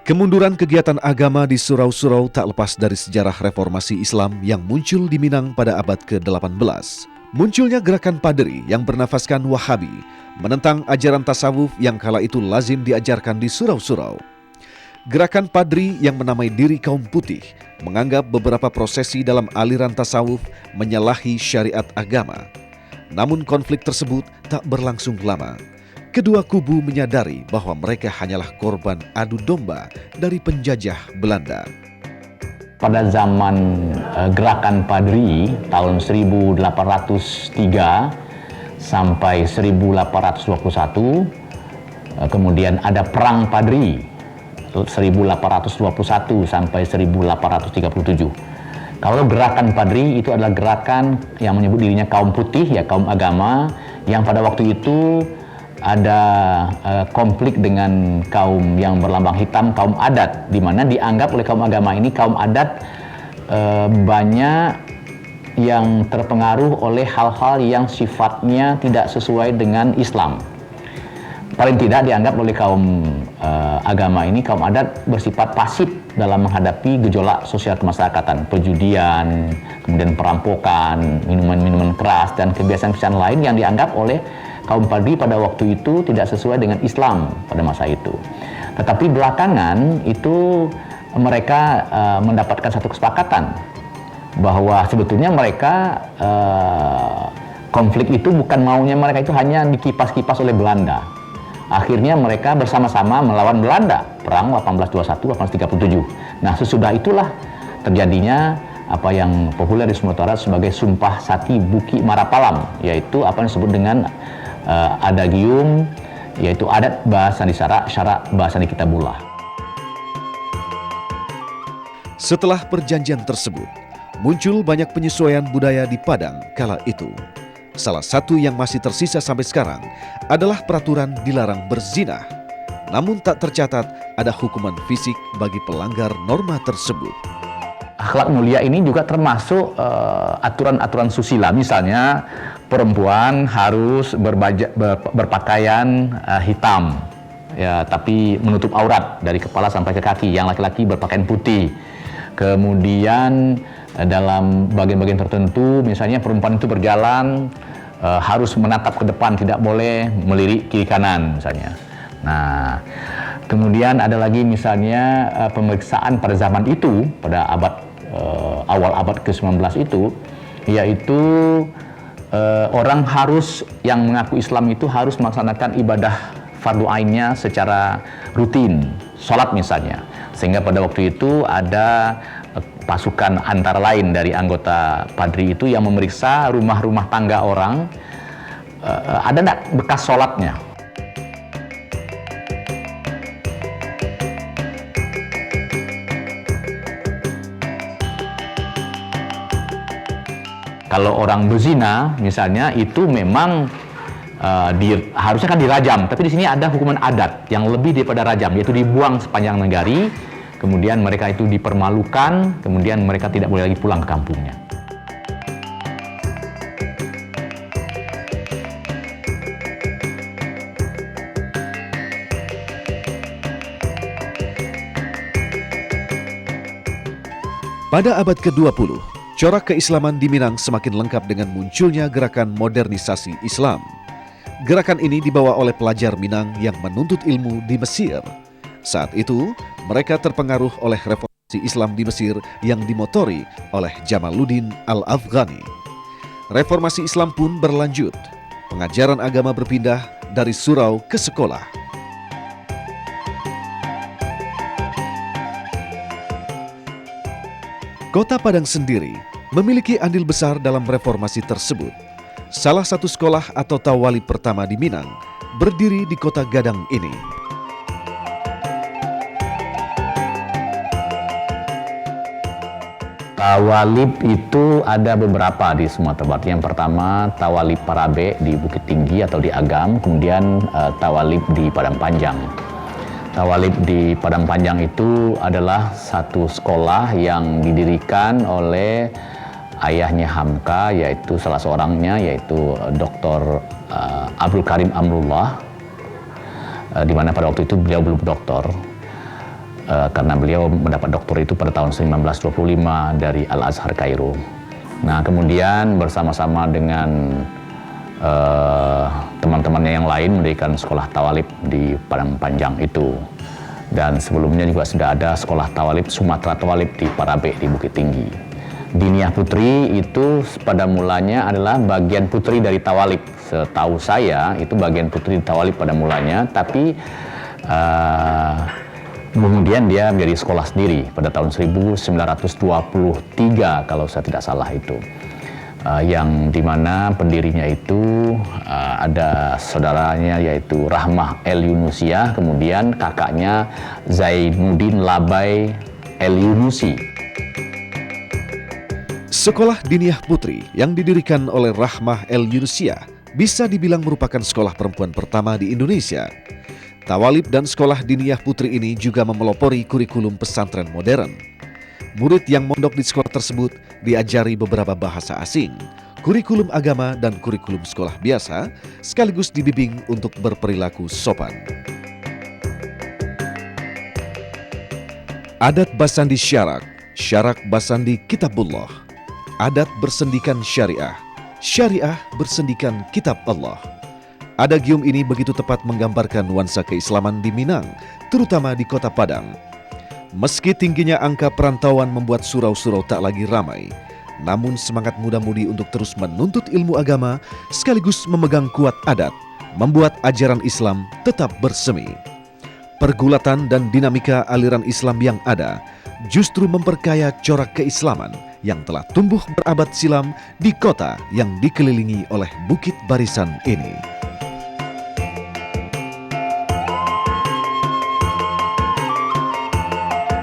Kemunduran kegiatan agama di surau-surau tak lepas dari sejarah reformasi Islam yang muncul di Minang pada abad ke-18. Munculnya gerakan Padri yang bernafaskan Wahabi, menentang ajaran tasawuf yang kala itu lazim diajarkan di surau-surau. Gerakan Padri yang menamai diri kaum putih menganggap beberapa prosesi dalam aliran tasawuf menyalahi syariat agama. Namun konflik tersebut tak berlangsung lama. Kedua kubu menyadari bahwa mereka hanyalah korban adu domba dari penjajah Belanda. Pada zaman gerakan Padri tahun 1803 sampai 1821, kemudian ada Perang Padri 1821 sampai 1837. Kalau gerakan Padri itu adalah gerakan yang menyebut dirinya kaum putih, ya kaum agama, yang pada waktu itu ada konflik dengan kaum yang berlambang hitam, kaum adat, di mana dianggap oleh kaum agama ini, kaum adat banyak yang terpengaruh oleh hal-hal yang sifatnya tidak sesuai dengan Islam. Paling tidak dianggap oleh kaum agama ini, kaum adat bersifat pasif dalam menghadapi gejolak sosial kemasyarakatan, perjudian, kemudian perampokan, minuman-minuman keras, dan kebiasaan-kebiasaan lain yang dianggap oleh kaum Padri pada waktu itu tidak sesuai dengan Islam pada masa itu. Tetapi belakangan itu mereka mendapatkan satu kesepakatan bahwa sebetulnya mereka konflik itu bukan maunya mereka, itu hanya dikipas-kipas oleh Belanda. Akhirnya mereka bersama-sama melawan Belanda, perang 1821-1837. Nah, sesudah itulah terjadinya apa yang populer di Sumatera sebagai Sumpah Sati Buki Marapalam, yaitu apa yang disebut dengan adagium, yaitu adat bahasa di syarak bahasa di Kitabullah. Setelah perjanjian tersebut, muncul banyak penyesuaian budaya di Padang kala itu. Salah satu yang masih tersisa sampai sekarang adalah peraturan dilarang berzina. Namun tak tercatat ada hukuman fisik bagi pelanggar norma tersebut. Akhlak mulia ini juga termasuk aturan-aturan susila, misalnya perempuan harus berpakaian hitam, ya, tapi menutup aurat dari kepala sampai ke kaki. Yang laki-laki berpakaian putih. Kemudian dalam bagian-bagian tertentu, misalnya perempuan itu berjalan harus menatap ke depan, tidak boleh melirik kiri kanan, misalnya. Nah, kemudian ada lagi misalnya pemeriksaan pada zaman itu, pada awal abad ke-19 itu, yaitu orang harus yang mengaku Islam itu harus melaksanakan ibadah fardu ainnya secara rutin, sholat misalnya. Sehingga pada waktu itu ada pasukan antara lain dari anggota Padri itu yang memeriksa rumah-rumah tangga orang, ada enggak bekas sholatnya. Kalau orang berzina misalnya itu memang harusnya kan dirajam, tapi di sini ada hukuman adat yang lebih daripada rajam, yaitu dibuang sepanjang negari, kemudian mereka itu dipermalukan, kemudian mereka tidak boleh lagi pulang ke kampungnya. Pada abad ke-20, corak keislaman di Minang semakin lengkap dengan munculnya gerakan modernisasi Islam. Gerakan ini dibawa oleh pelajar Minang yang menuntut ilmu di Mesir. Saat itu, mereka terpengaruh oleh reformasi Islam di Mesir yang dimotori oleh Jamaluddin Al-Afghani. Reformasi Islam pun berlanjut. Pengajaran agama berpindah dari surau ke sekolah. Kota Padang sendiri memiliki andil besar dalam reformasi tersebut. Salah satu sekolah atau tawalib pertama di Minang berdiri di kota Gadang ini. Tawalib itu ada beberapa di Sumatera Barat. Yang pertama Tawalib Parabe di Bukit Tinggi atau di Agam, kemudian Tawalib di Padang Panjang. Tawalib di Padang Panjang itu adalah satu sekolah yang didirikan oleh ayahnya Hamka, yaitu salah seorangnya, yaitu Dr. Abdul Karim Amrullah, di mana pada waktu itu beliau belum doktor. karena beliau mendapat doktor itu pada tahun 1925 dari Al-Azhar Kairo. Nah, kemudian bersama-sama dengan teman-temannya yang lain mendirikan sekolah tawalib di Padang Panjang itu. Dan sebelumnya juga sudah ada sekolah tawalib Sumatera Tawalib di Parabe di Bukit Tinggi. Diniyah Putri itu pada mulanya adalah bagian putri dari tawalib. Setahu saya itu bagian putri di tawalib pada mulanya, tapi kemudian dia menjadi sekolah sendiri pada tahun 1923 kalau saya tidak salah itu. Yang dimana pendirinya itu ada saudaranya yaitu Rahmah El Yunusia, kemudian kakaknya Zainuddin Labai El Yunusi. Sekolah Diniyah Putri yang didirikan oleh Rahmah El Yunusia bisa dibilang merupakan sekolah perempuan pertama di Indonesia. Tawalib dan sekolah Diniyah Putri ini juga memelopori kurikulum pesantren modern. Murid yang mondok di sekolah tersebut diajari beberapa bahasa asing, kurikulum agama dan kurikulum sekolah biasa, sekaligus dibimbing untuk berperilaku sopan. Adat Basandi Syarak, Syarak Basandi Kitabullah. Adat bersendikan syariah, syariah bersendikan kitab Allah. Adagium ini begitu tepat menggambarkan nuansa keislaman di Minang, terutama di Kota Padang. Meski tingginya angka perantauan membuat surau-surau tak lagi ramai, namun semangat muda-mudi untuk terus menuntut ilmu agama sekaligus memegang kuat adat, membuat ajaran Islam tetap bersemi. Pergulatan dan dinamika aliran Islam yang ada justru memperkaya corak keislaman yang telah tumbuh berabad silam di kota yang dikelilingi oleh bukit barisan ini.